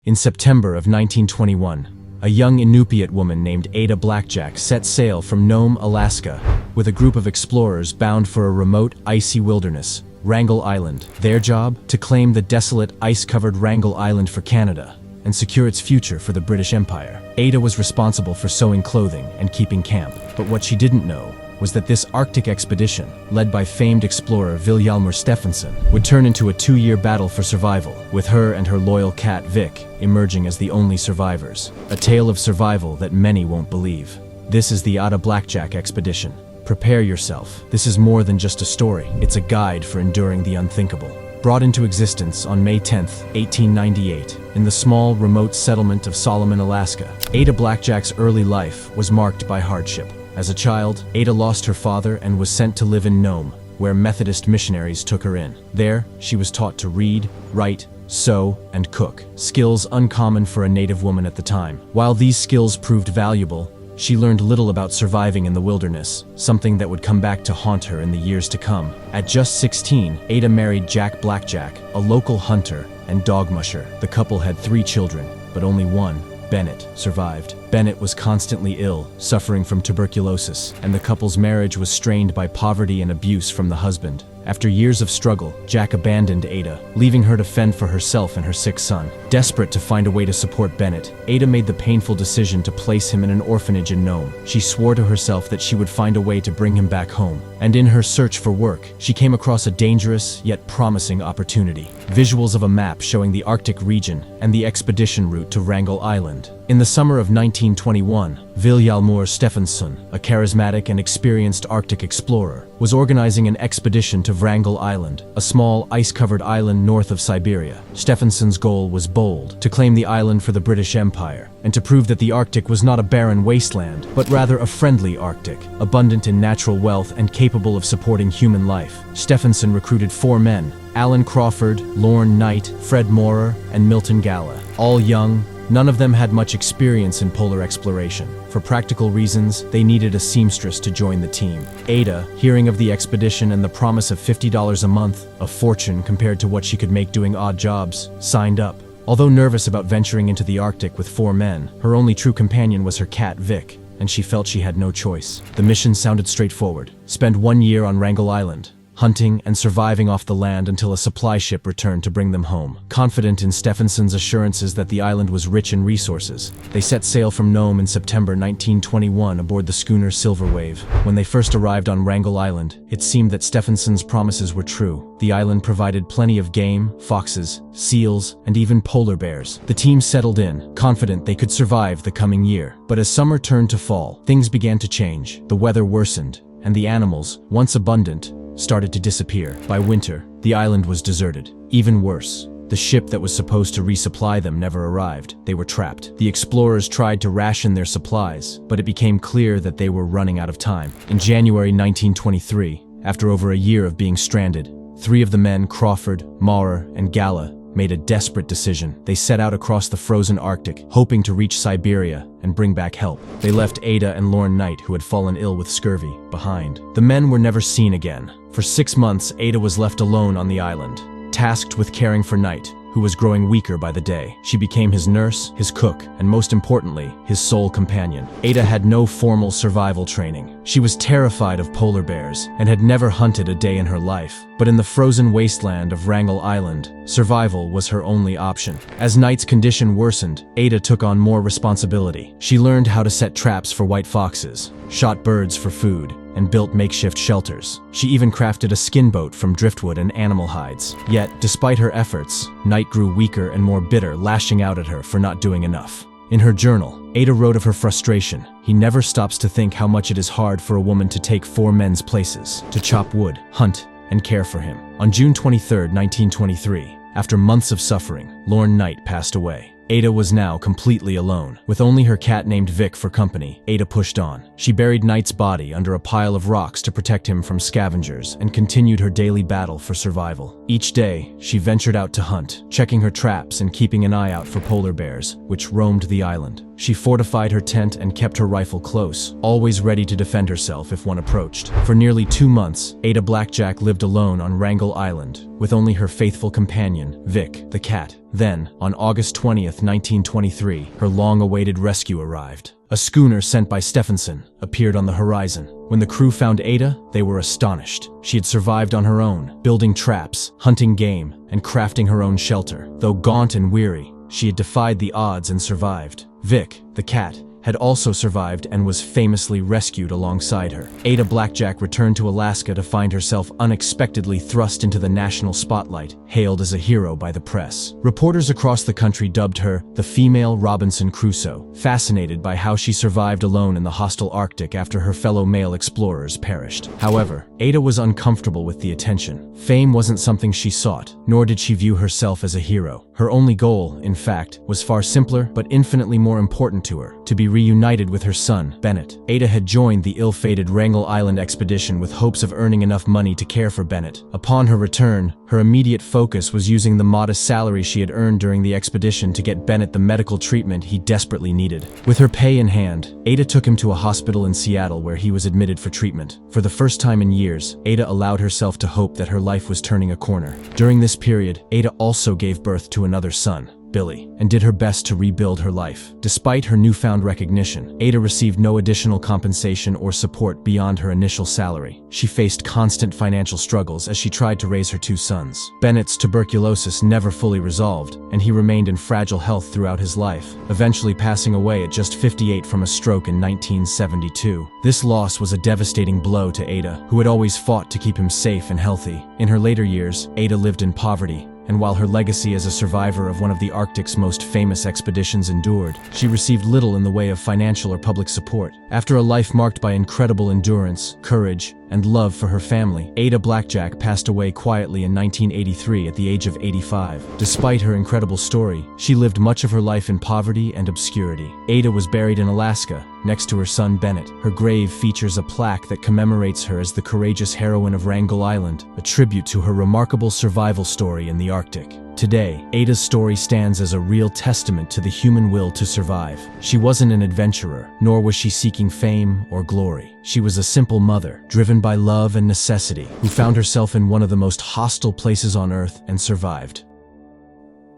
In September of 1921, a young Inupiat woman named Ada Blackjack set sail from Nome, Alaska, with a group of explorers bound for a remote, icy wilderness, Wrangel Island. Their job? To claim the desolate, ice-covered Wrangel Island for Canada and secure its future for the British Empire. Ada was responsible for sewing clothing and keeping camp, but what she didn't know was that this Arctic expedition, led by famed explorer Vilhjalmur Stefansson, would turn into a 2-year battle for survival, with her and her loyal cat Vic emerging as the only survivors. A tale of survival that many won't believe. This is the Ada Blackjack expedition. Prepare yourself. This is more than just a story. It's a guide for enduring the unthinkable. Brought into existence on May 10, 1898, in the small, remote settlement of Solomon, Alaska, Ada Blackjack's early life was marked by hardship. As a child, Ada lost her father and was sent to live in Nome, where Methodist missionaries took her in. There, she was taught to read, write, sew, and cook, skills uncommon for a native woman at the time. While these skills proved valuable, she learned little about surviving in the wilderness, something that would come back to haunt her in the years to come. At just 16, Ada married Jack Blackjack, a local hunter and dog musher. The couple had 3 children, but only one, Bennett, survived. Bennett was constantly ill, suffering from tuberculosis, and the couple's marriage was strained by poverty and abuse from the husband. After years of struggle, Jack abandoned Ada, leaving her to fend for herself and her sick son. Desperate to find a way to support Bennett, Ada made the painful decision to place him in an orphanage in Nome. She swore to herself that she would find a way to bring him back home. And in her search for work, she came across a dangerous yet promising opportunity. Visuals of a map showing the Arctic region and the expedition route to Wrangel Island. In the summer of 1921, Vilhjalmur Stefansson, a charismatic and experienced Arctic explorer, was organizing an expedition to Wrangel Island, a small, ice-covered island north of Siberia. Stefansson's goal was bold: to claim the island for the British Empire, and to prove that the Arctic was not a barren wasteland, but rather a friendly Arctic, abundant in natural wealth and capable of supporting human life. Stefansson recruited 4 men: Alan Crawford, Lorne Knight, Fred Maurer, and Milton Galla. All young, none of them had much experience in polar exploration. For practical reasons, they needed a seamstress to join the team. Ada, hearing of the expedition and the promise of $50 a month, a fortune compared to what she could make doing odd jobs, signed up. Although nervous about venturing into the Arctic with 4 men, her only true companion was her cat Vic, and she felt she had no choice. The mission sounded straightforward: spend 1 year on Wrangel Island, hunting and surviving off the land until a supply ship returned to bring them home. Confident in Stefansson's assurances that the island was rich in resources, they set sail from Nome in September 1921 aboard the schooner Silver Wave. When they first arrived on Wrangel Island, it seemed that Stefansson's promises were true. The island provided plenty of game, foxes, seals, and even polar bears. The team settled in, confident they could survive the coming year. But as summer turned to fall, things began to change. The weather worsened, and the animals, once abundant, started to disappear. By winter, the island was deserted. Even worse, the ship that was supposed to resupply them never arrived. They were trapped. The explorers tried to ration their supplies, but it became clear that they were running out of time. In January 1923, after over a year of being stranded, 3 of the men, Crawford, Maurer, and Galla, made a desperate decision. They set out across the frozen Arctic, hoping to reach Siberia and bring back help. They left Ada and Lorne Knight, who had fallen ill with scurvy, behind. The men were never seen again. For 6 months, Ada was left alone on the island, tasked with caring for Knight, who was growing weaker by the day. She became his nurse, his cook, and most importantly, his sole companion. Ada had no formal survival training. She was terrified of polar bears and had never hunted a day in her life. But in the frozen wasteland of Wrangel Island, survival was her only option. As Knight's condition worsened, Ada took on more responsibility. She learned how to set traps for white foxes, shot birds for food, and built makeshift shelters. She even crafted a skin boat from driftwood and animal hides. Yet, despite her efforts, Knight grew weaker and more bitter, lashing out at her for not doing enough. In her journal, Ada wrote of her frustration. He never stops to think how much it is hard for a woman to take 4 men's places, to chop wood, hunt, and care for him. On June 23, 1923, after months of suffering, Lorne Knight passed away. Ada was now completely alone. With only her cat named Vic for company, Ada pushed on. She buried Knight's body under a pile of rocks to protect him from scavengers and continued her daily battle for survival. Each day, she ventured out to hunt, checking her traps and keeping an eye out for polar bears, which roamed the island. She fortified her tent and kept her rifle close, always ready to defend herself if one approached. For nearly 2 months, Ada Blackjack lived alone on Wrangel Island, with only her faithful companion, Vic, the cat. Then, on August 20th, 1923, her long-awaited rescue arrived. A schooner sent by Stephenson appeared on the horizon. When the crew found Ada, they were astonished. She had survived on her own, building traps, hunting game, and crafting her own shelter. Though gaunt and weary, she had defied the odds and survived. Vic, the cat, had also survived and was famously rescued alongside her. Ada Blackjack returned to Alaska to find herself unexpectedly thrust into the national spotlight, hailed as a hero by the press. Reporters across the country dubbed her the female Robinson Crusoe, fascinated by how she survived alone in the hostile Arctic after her fellow male explorers perished. However, Ada was uncomfortable with the attention. Fame wasn't something she sought, nor did she view herself as a hero. Her only goal, in fact, was far simpler but infinitely more important to her: to be reunited with her son, Bennett. Ada had joined the ill-fated Wrangel Island expedition with hopes of earning enough money to care for Bennett. Upon her return, her immediate focus was using the modest salary she had earned during the expedition to get Bennett the medical treatment he desperately needed. With her pay in hand, Ada took him to a hospital in Seattle where he was admitted for treatment. For the first time in years, Ada allowed herself to hope that her life was turning a corner. During this period, Ada also gave birth to another son, Billy, and did her best to rebuild her life. Despite her newfound recognition, Ada received no additional compensation or support beyond her initial salary. She faced constant financial struggles as she tried to raise her 2 sons. Bennett's tuberculosis never fully resolved, and he remained in fragile health throughout his life, eventually passing away at just 58 from a stroke in 1972. This loss was a devastating blow to Ada, who had always fought to keep him safe and healthy. In her later years, Ada lived in poverty, and while her legacy as a survivor of one of the Arctic's most famous expeditions endured, she received little in the way of financial or public support. After a life marked by incredible endurance, courage, and love for her family, Ada Blackjack passed away quietly in 1983 at the age of 85. Despite her incredible story, she lived much of her life in poverty and obscurity. Ada was buried in Alaska, next to her son Bennett. Her grave features a plaque that commemorates her as the courageous heroine of Wrangel Island, a tribute to her remarkable survival story in the Arctic. Today, Ada's story stands as a real testament to the human will to survive. She wasn't an adventurer, nor was she seeking fame or glory. She was a simple mother, driven by love and necessity, who found herself in one of the most hostile places on Earth and survived.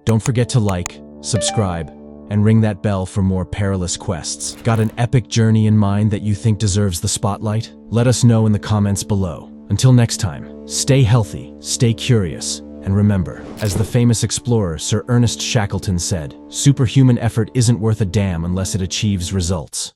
Don't forget to like, subscribe, and ring that bell for more perilous quests. Got an epic journey in mind that you think deserves the spotlight? Let us know in the comments below. Until next time, stay healthy, stay curious, and remember, as the famous explorer Sir Ernest Shackleton said, superhuman effort isn't worth a damn unless it achieves results.